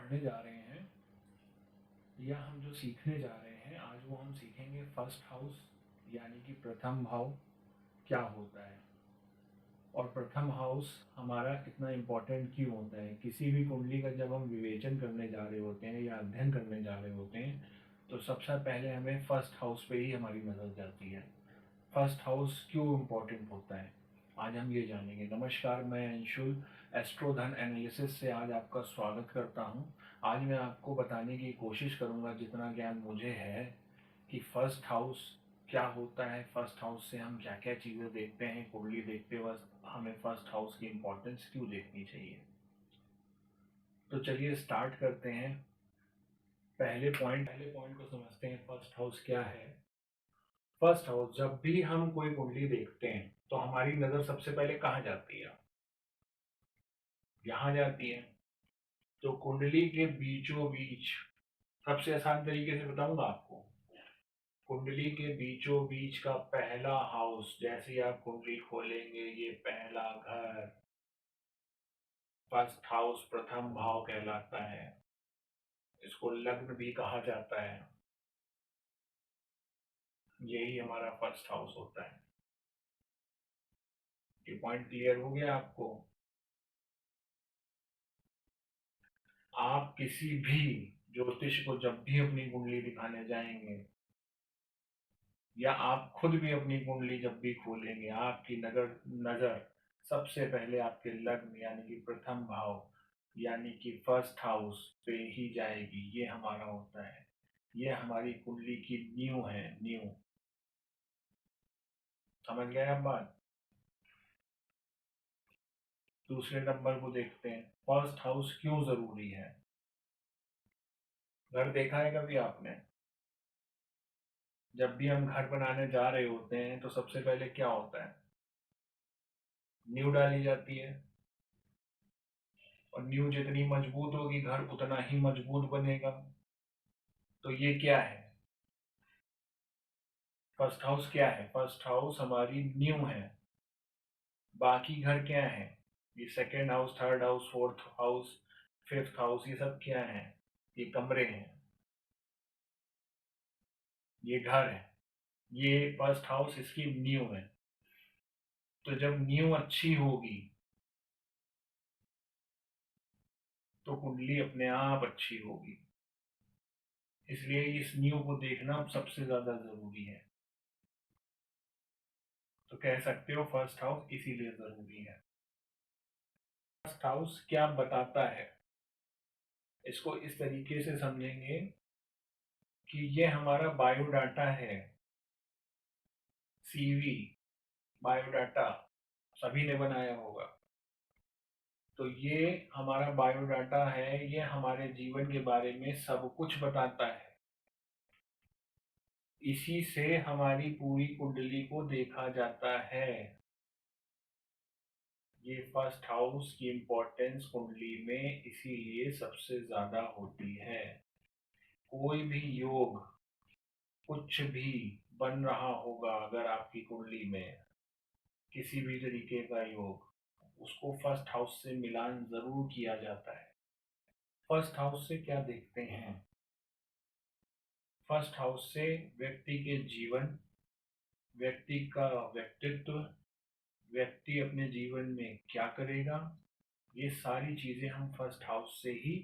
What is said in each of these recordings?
पढ़ने जा रहे हैं या हम जो सीखने जा रहे हैं आज वो हम सीखेंगे फर्स्ट हाउस यानी कि प्रथम भाव क्या होता है और प्रथम हाउस हमारा इतना इम्पोर्टेंट क्यों होता है। किसी भी कुंडली का जब हम विवेचन करने जा रहे होते हैं या अध्ययन करने जा रहे होते हैं तो सबसे पहले हमें फर्स्ट हाउस पे ही हमारी नज़र जाती है। फर्स्ट हाउस क्यों इम्पोर्टेंट होता है आज हम ये जानेंगे। नमस्कार, मैं अंशुल एस्ट्रोधन एनालिसिस से आज आपका स्वागत करता हूँ। आज मैं आपको बताने की कोशिश करूँगा जितना ज्ञान मुझे है कि फर्स्ट हाउस क्या होता है, फर्स्ट हाउस से हम क्या क्या चीज़ें देखते हैं, कुंडली देखते वक्त हमें फर्स्ट हाउस की इम्पोर्टेंस क्यों देखनी चाहिए। तो चलिए स्टार्ट करते हैं। पहले पॉइंट को समझते हैं, फर्स्ट हाउस क्या है। फर्स्ट हाउस, जब भी हम कोई कुंडली देखते हैं तो हमारी नज़र सबसे पहले कहाँ जाती है, यहाँ जाती है। तो कुंडली के बीचों बीच, सबसे आसान तरीके से बताऊंगा आपको, कुंडली के बीचों बीच का पहला हाउस, जैसे ही आप कुंडली खोलेंगे ये पहला घर फर्स्ट हाउस प्रथम भाव कहलाता है। इसको लग्न भी कहा जाता है। यही हमारा फर्स्ट हाउस होता है। ये पॉइंट क्लियर हो गया आपको। आप किसी भी ज्योतिष को जब भी अपनी कुंडली दिखाने जाएंगे या आप खुद भी अपनी कुंडली जब भी खोलेंगे, आपकी नजर नजर सबसे पहले आपके लग्न यानी कि प्रथम भाव यानी कि फर्स्ट हाउस पे ही जाएगी। ये हमारा होता है, ये हमारी कुंडली की नींव है, नींव। समझ गए आप बात। दूसरे नंबर को देखते हैं, फर्स्ट हाउस क्यों जरूरी है। घर देखा है कभी आपने? जब भी हम घर बनाने जा रहे होते हैं तो सबसे पहले क्या होता है, नींव डाली जाती है। और नींव जितनी मजबूत होगी घर उतना ही मजबूत बनेगा। तो ये क्या है, फर्स्ट हाउस क्या है? फर्स्ट हाउस हमारी नींव है। बाकी घर क्या है, ये second house, third house, fourth house, fifth house, ये सब क्या है? ये कमरे हैं, ये घर है। ये फर्स्ट हाउस इसकी नींव है। तो जब नींव अच्छी होगी तो कुंडली अपने आप अच्छी होगी। इसलिए इस नींव को देखना सबसे ज्यादा जरूरी है। तो कह सकते हो फर्स्ट हाउस इसीलिए जरूरी है। फर्स्ट हाउस क्या बताता है, इसको इस तरीके से समझेंगे कि ये हमारा बायोडाटा है। सीवी, बायोडाटा सभी ने बनाया होगा। तो ये हमारा बायोडाटा है, ये हमारे जीवन के बारे में सब कुछ बताता है। इसी से हमारी पूरी कुंडली को देखा जाता है। ये फर्स्ट हाउस की इम्पोर्टेंस कुंडली में इसीलिए सबसे ज्यादा होती है। कोई भी योग, कुछ भी बन रहा होगा अगर आपकी कुंडली में, किसी भी तरीके का योग, उसको फर्स्ट हाउस से मिलान जरूर किया जाता है। फर्स्ट हाउस से क्या देखते हैं, फर्स्ट हाउस से व्यक्ति के जीवन, व्यक्ति का व्यक्तित्व, व्यक्ति अपने जीवन में क्या करेगा, ये सारी चीजें हम फर्स्ट हाउस से ही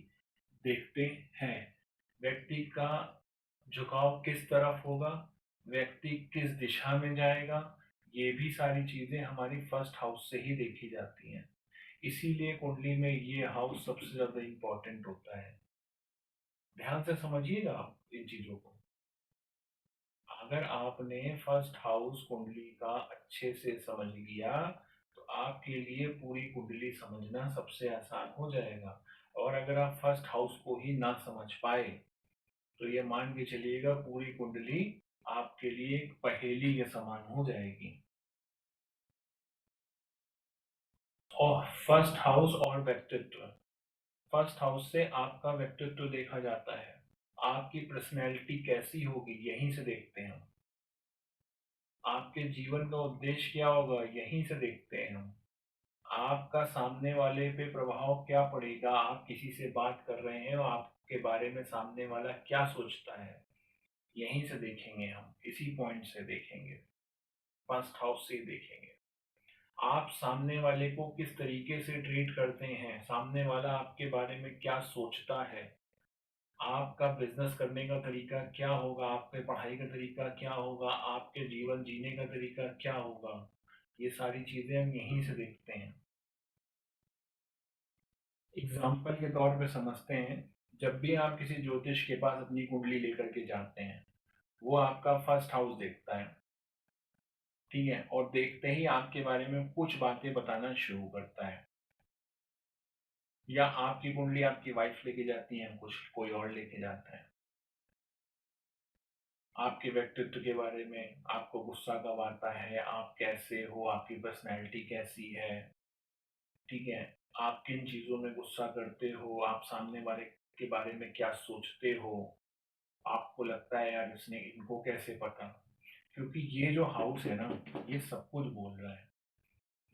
देखते हैं। व्यक्ति का झुकाव किस तरफ होगा, व्यक्ति किस दिशा में जाएगा, ये भी सारी चीजें हमारी फर्स्ट हाउस से ही देखी जाती हैं। इसीलिए कुंडली में ये हाउस सबसे ज्यादा इंपॉर्टेंट होता है। ध्यान से समझिएगा आप इन चीजों को। अगर आपने फर्स्ट हाउस कुंडली का अच्छे से समझ लिया तो आपके लिए पूरी कुंडली समझना सबसे आसान हो जाएगा। और अगर आप फर्स्ट हाउस को ही ना समझ पाए तो ये मान के चलिएगा पूरी कुंडली आपके लिए एक पहेली के समान हो जाएगी। और फर्स्ट हाउस और व्यक्तित्व, फर्स्ट हाउस से आपका व्यक्तित्व देखा जाता है। आपकी पर्सनैलिटी कैसी होगी यहीं से देखते हैं हम। आपके जीवन का उद्देश्य क्या होगा यहीं से देखते हैं हम। आपका सामने वाले पे प्रभाव क्या पड़ेगा, आप किसी से बात कर रहे हैं और आपके बारे में सामने वाला क्या सोचता है, यहीं से देखेंगे हम, इसी पॉइंट से देखेंगे, फर्स्ट हाउस से देखेंगे। आप सामने वाले को किस तरीके से ट्रीट करते हैं, सामने वाला आपके बारे में क्या सोचता है, आपका बिजनेस करने का तरीका क्या होगा, आपके पढ़ाई का तरीका क्या होगा, आपके जीवन जीने का तरीका क्या होगा, ये सारी चीजें हम यहीं से देखते हैं। एग्जाम्पल के तौर पे समझते हैं, जब भी आप किसी ज्योतिष के पास अपनी कुंडली लेकर के जाते हैं, वो आपका फर्स्ट हाउस देखता है, ठीक है, और देखते ही आपके बारे में कुछ बातें बताना शुरू करता है। या आपकी कुंडली आपकी वाइफ लेके जाती है, कुछ कोई और लेके जाता है, आपके व्यक्तित्व के बारे में, आपको गुस्सा कब आता है, आप कैसे हो, आपकी पर्सनैलिटी कैसी है, ठीक है, आप किन चीजों में गुस्सा करते हो, आप सामने वाले के बारे में क्या सोचते हो, आपको लगता है यार इसने इनको कैसे पता, क्योंकि ये जो हाउस है ना, ये सब कुछ बोल रहा है,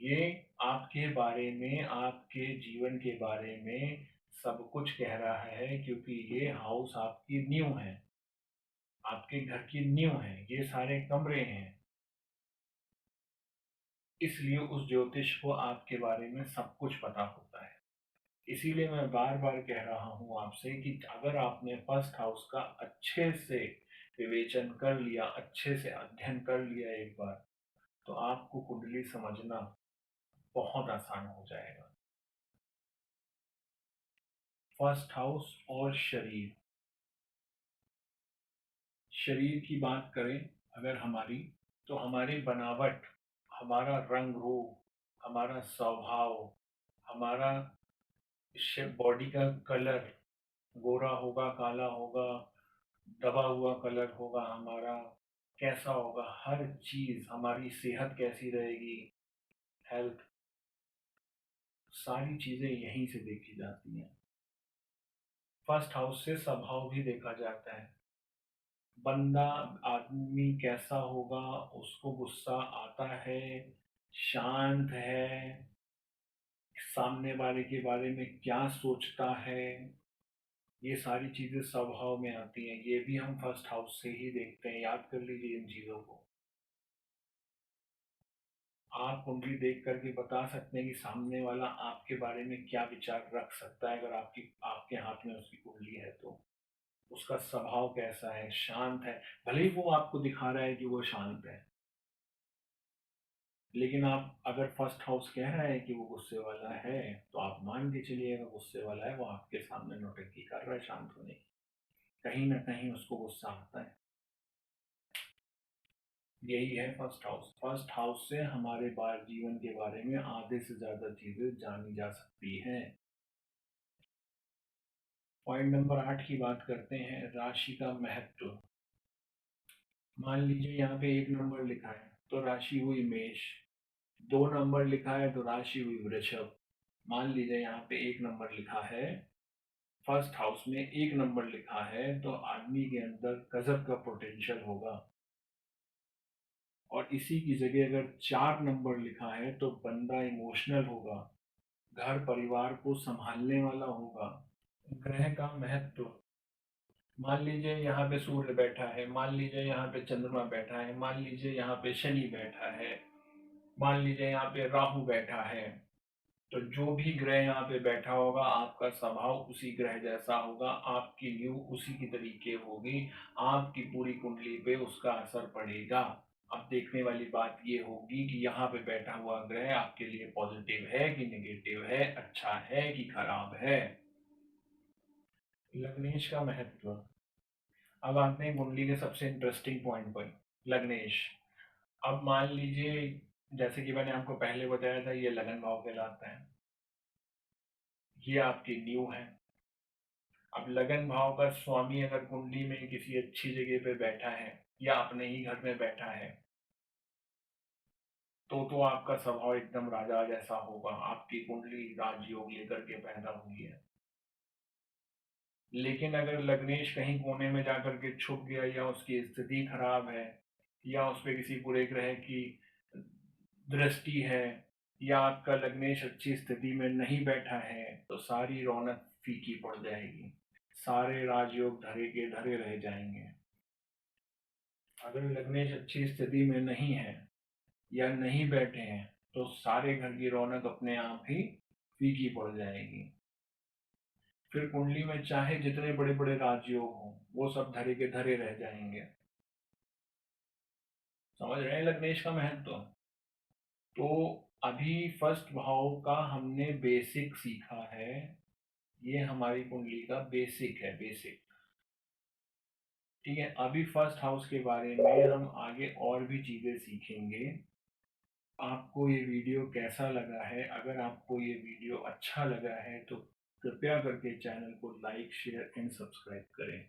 ये आपके बारे में, आपके जीवन के बारे में सब कुछ कह रहा है, क्योंकि ये हाउस आपकी नींव है, आपके घर की नींव है, ये सारे कमरे हैं। इसलिए उस ज्योतिष को आपके बारे में सब कुछ पता होता है। इसीलिए मैं बार बार कह रहा हूं आपसे कि अगर आपने फर्स्ट हाउस का अच्छे से विवेचन कर लिया, अच्छे से अध्ययन कर लिया एक बार, तो आपको कुंडली समझना बहुत आसान हो जाएगा। फर्स्ट हाउस और शरीर, शरीर की बात करें अगर हमारी, तो हमारी बनावट, हमारा रंग रूप, हमारा स्वभाव, हमारा बॉडी का कलर, गोरा होगा, काला होगा, दबा हुआ कलर होगा हमारा, कैसा होगा, हर चीज, हमारी सेहत कैसी रहेगी, हेल्थ, सारी चीजें यहीं से देखी जाती हैं। फर्स्ट हाउस से स्वभाव भी देखा जाता है, बंदा, आदमी कैसा होगा, उसको गुस्सा आता है, शांत है, सामने वाले के बारे में क्या सोचता है, ये सारी चीजें स्वभाव में आती हैं, ये भी हम फर्स्ट हाउस से ही देखते हैं, याद कर लीजिए इन चीजों को। आप कुंडली देख करके बता सकते हैं कि सामने वाला आपके बारे में क्या विचार रख सकता है, अगर आपके हाथ में उसकी कुंडली है तो उसका स्वभाव कैसा है, शांत है, भले ही वो आपको दिखा रहा है कि वो शांत है, लेकिन आप अगर फर्स्ट हाउस कह रहा है कि वो गुस्से वाला है, तो आप मान के चलिएगा गुस्से वाला है, वो आपके सामने नौटंकी कर रहा है शांत होने की, कहीं ना कहीं उसको गुस्सा आता है। यही है फर्स्ट हाउस। फर्स्ट हाउस से हमारे बार जीवन के बारे में आधे से ज्यादा चीजें जानी जा सकती हैं। पॉइंट नंबर 8 की बात करते हैं, राशि का महत्व। मान लीजिए यहाँ पे 1 नंबर लिखा है तो राशि हुई मेष, 2 नंबर लिखा है तो राशि हुई वृषभ। मान लीजिए यहाँ पे 1 नंबर लिखा है, फर्स्ट हाउस में 1 नंबर लिखा है, तो आदमी के अंदर गजब का पोटेंशियल होगा। और इसी की जगह अगर 4 नंबर लिखा है तो बंदा इमोशनल होगा, घर परिवार को संभालने वाला होगा। ग्रह का महत्व, मान लीजिए यहाँ पे सूर्य बैठा है, मान लीजिए यहाँ पे चंद्रमा बैठा है, मान लीजिए यहाँ पे शनि बैठा है, मान लीजिए यहाँ पे राहु बैठा है, तो जो भी ग्रह यहाँ पे बैठा होगा आपका स्वभाव उसी ग्रह जैसा होगा, आपकी न्यू उसी की तरीके होगी, आपकी पूरी कुंडली पे उसका असर पड़ेगा। अब देखने वाली बात ये होगी कि यहाँ पे बैठा हुआ ग्रह आपके लिए पॉजिटिव है कि नेगेटिव है, अच्छा है कि खराब है। लग्नेश का महत्व, अब आते हैं कुंडली के सबसे इंटरेस्टिंग पॉइंट पर, लग्नेश। अब मान लीजिए, जैसे कि मैंने आपको पहले बताया था, ये लगन भाव कहलाता है, ये आपकी न्यू है। अब लगन भाव का स्वामी अगर कुंडली में किसी अच्छी जगह पे बैठा है या अपने ही घर में बैठा है, तो आपका स्वभाव एकदम राजा जैसा होगा, आपकी कुंडली राजयोग लेकर के पैदा हुई है। लेकिन अगर लग्नेश कहीं कोने में जाकर के छुप गया, या उसकी स्थिति खराब है, या उस पर किसी बुरे ग्रह की दृष्टि है, या आपका लग्नेश अच्छी स्थिति में नहीं बैठा है तो सारी रौनक फीकी पड़ जाएगी, सारे राजयोग धरे के धरे रह जाएंगे। अगर लग्नेश अच्छी स्थिति में नहीं है या नहीं बैठे हैं तो सारे घर की रौनक अपने आप ही फीकी पड़ जाएगी। फिर कुंडली में चाहे जितने बड़े बड़े राजयोग हों वो सब धरे के धरे रह जाएंगे। समझ रहे हैं लग्नेश का महत्व? तो अभी फर्स्ट भाव का हमने बेसिक सीखा है, ये हमारी कुंडली का बेसिक है, बेसिक। ठीक है, अभी फर्स्ट हाउस के बारे में हम आगे और भी चीजें सीखेंगे। आपको ये वीडियो कैसा लगा है? अगर आपको ये वीडियो अच्छा लगा है तो कृपया करके चैनल को लाइक, शेयर एंड सब्सक्राइब करें।